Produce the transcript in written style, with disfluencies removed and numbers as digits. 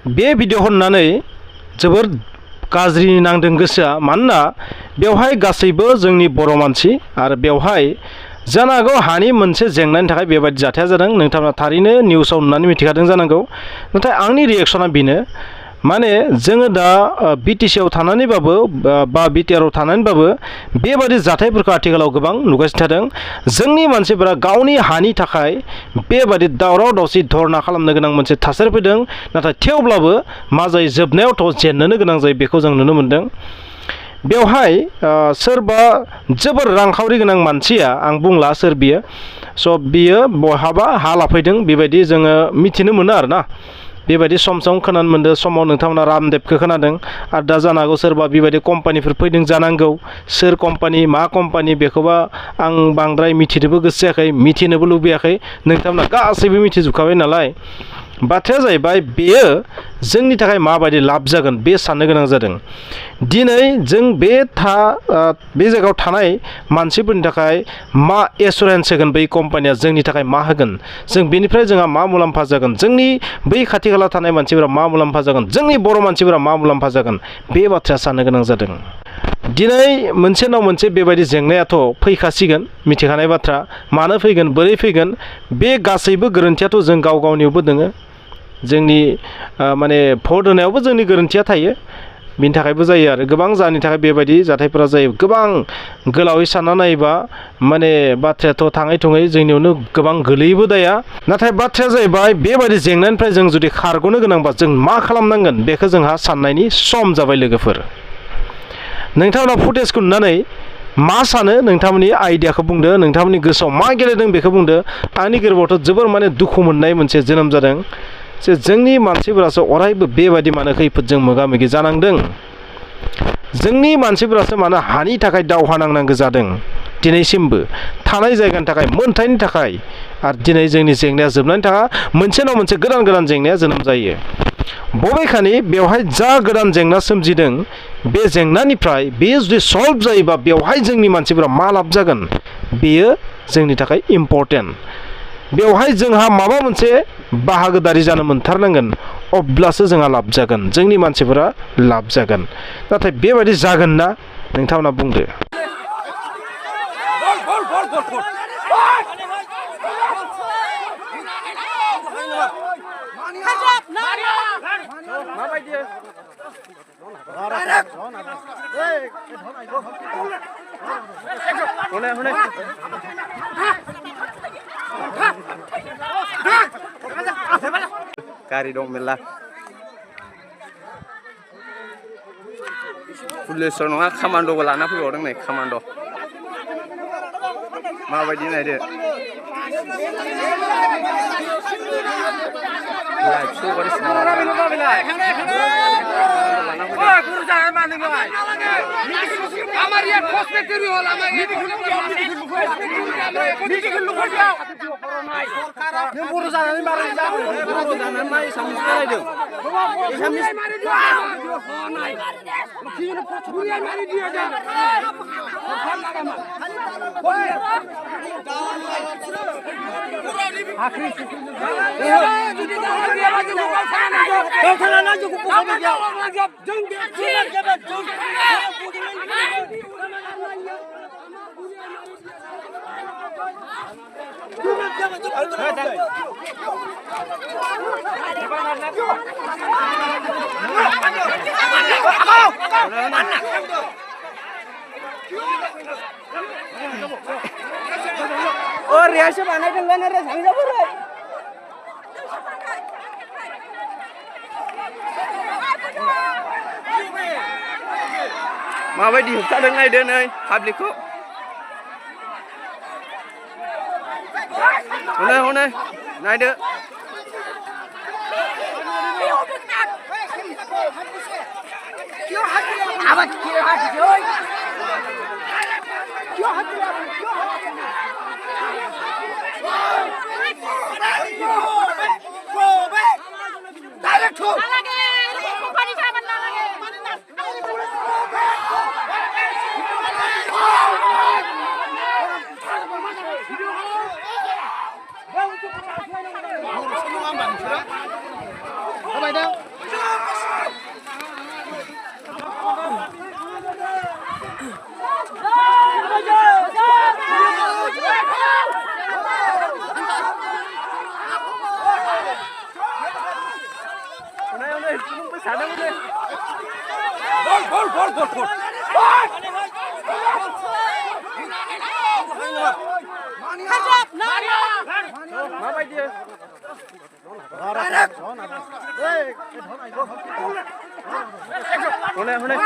बे भिडिअ हरनानै जोबोर गाज्रि नांदों गोसोआ मानोना बेवहाय गासैबो जोंनि बर' मानसि आरो बेवहाय जानो हागौ हानि मोनसे जेंनानि थाखाय बेबायदि जाथाया जादों नोंथाङा थारैनो निउसाव नुनानै मिथिखादों जानांगौ नाथाय आंनि रिएक्सना बेनो माने जोङो दा बिटिसिआव थानानैबाबो बा बिटिआरआव थानानैबाबो बेबादि जाथायफोरखौ आथिखालाव गोबां नुगासिनो थादों जोंनि मानसिफोरा गावनि हानि थाखाय बेबादि दावराव दावसि धरना खालामनो गोनां मोनसे थासारि फैदों नाथाय थेवब्लाबो मा जायो जोबनायावथ' जेननोनो गोनां जायो बेखौ जों नुनो मोनदों बेवहाय सोरबा जोबोर रांखावरि गोनां मानसिया आं बुंला सोर बियो स' बियो बहाबा हा लाफैदों बेबायदि जोङो मिथिनो मोनो आरोना बेबायदि सम खोनानो मोनदों समाव नोंथांमोना रामदेबखौ खोनादों आरो दा जानो हागौ सोरबा बेबायदि कम्पानिफोर फैदों जानांगौ सोर कम्पानि मा कम्पानि बेखौबा आं बांद्राय मिथिनोबो गोसो जायाखै मिथिनोबो लुबैयाखै नोंथांमोना गासैबो मिथिजोबखाबाय नालाय बाथ्राया जाहैबाय बेयो जोंनि थाखाय माबायदि लाब जागोन बे साननो गोनां जादों दिनै जों बे जायगायाव थानाय मानसिफोरनि थाखाय मा एसुरेन्स होगोन बै कम्पानिया जोंनि थाखाय मा होगोन जों बेनिफ्राय जोंहा मा मुलाम्फा जागोन जोंनि बै खाथि खाला थानाय मानसिफोरा मा मुलाम्फा जागोन जोंनि बर' मानसिफोरा मा मुलाम्फा जागोन बे बाथ्राया साननो गोनां जादों दिनै मोनसे उनाव मोनसे बेबायदि जेंनायाथ' फैखासिगोन मिथिखानाय बाथ्रा मानो फैगोन बोरै फैगोन बे गासैबो गोरोन्थियाथ' जों गाव गावनियावबो दोङो जोंनि माने भट होनायावबो जोंनि गोरोन्थिया थायो बिनि थाखायबो जायो आरो गोबां जाहोननि थाखाय बेबायदि जाथायफोरा जायो गोबां गोलावै सानना नायोबा माने बाथ्रायाथ' थाङै थुङै जोंनियावनो गोबां गोलैयोबो दाया नाथाय बाथ्राया जाहैबाय बेबायदि जेंनानिफ्राय जों जुदि खारग'नो गोनांबा जों मा खालामनांगोन बेखौ जोंहा साननायनि सम जाबाय लोगोफोर नोंथांमोना फुटेजखौ नुनानै मा सानो नोंथांमोननि आइडियाखौ बुंदो नोंथांमोननि गोसोआव मा गेलेदों बेखौ बुंदो आंनि गोरबोआवथ' जोबोर माने दुखु मोननाय मोनसे जोनोम जादों जे जोंनि मानसिफोरासो अरायबो बेबायदि मानो खैफोदजों मोगा मोगि जानांदों जोंनि मानसिफोरासो मानो हानि थाखाय दावहा नांनांगौ जादों दिनैसिमबो थानाय जायगानि थाखाय मोनथायनि थाखाय आरो दिनै जोंनि जेंनाया जोबनानै थाङा मोनसे नङा मोनसे गोदान गोदान जेंनाया जोनोम जायो बबेखानि बेवहाय जा गोदान जेंना सोमजिदों बे जेंनानिफ्राय बेयो जुदि सल्भ जायोबा बेवहाय जोंनि मानसिफोरा मा लाब जागोन बेयो जोंनि थाखाय इम्पर्टेन्ट बेवहाय जोंहा माबा मोनसे बाहागोदारि जानो मोनथारनांगोन अब्लासो जोंहा लाब जागोन जोंनि मानसिफोरा लाब जागोन नाथाय बेबायदि जागोन ना नोंथांमोना बुंदो गारि दं मेरला पुलिस नङा कामान्ड'बो लाना फैबावदों नै कामान्ड' माबायदि नायदो रियासो बानायदोंलाय आरो थांजाबोरै माबायदि होबथादों नायदो नै पाब्लिकखौ हनै हनै नायदो माबायदि हनै हनै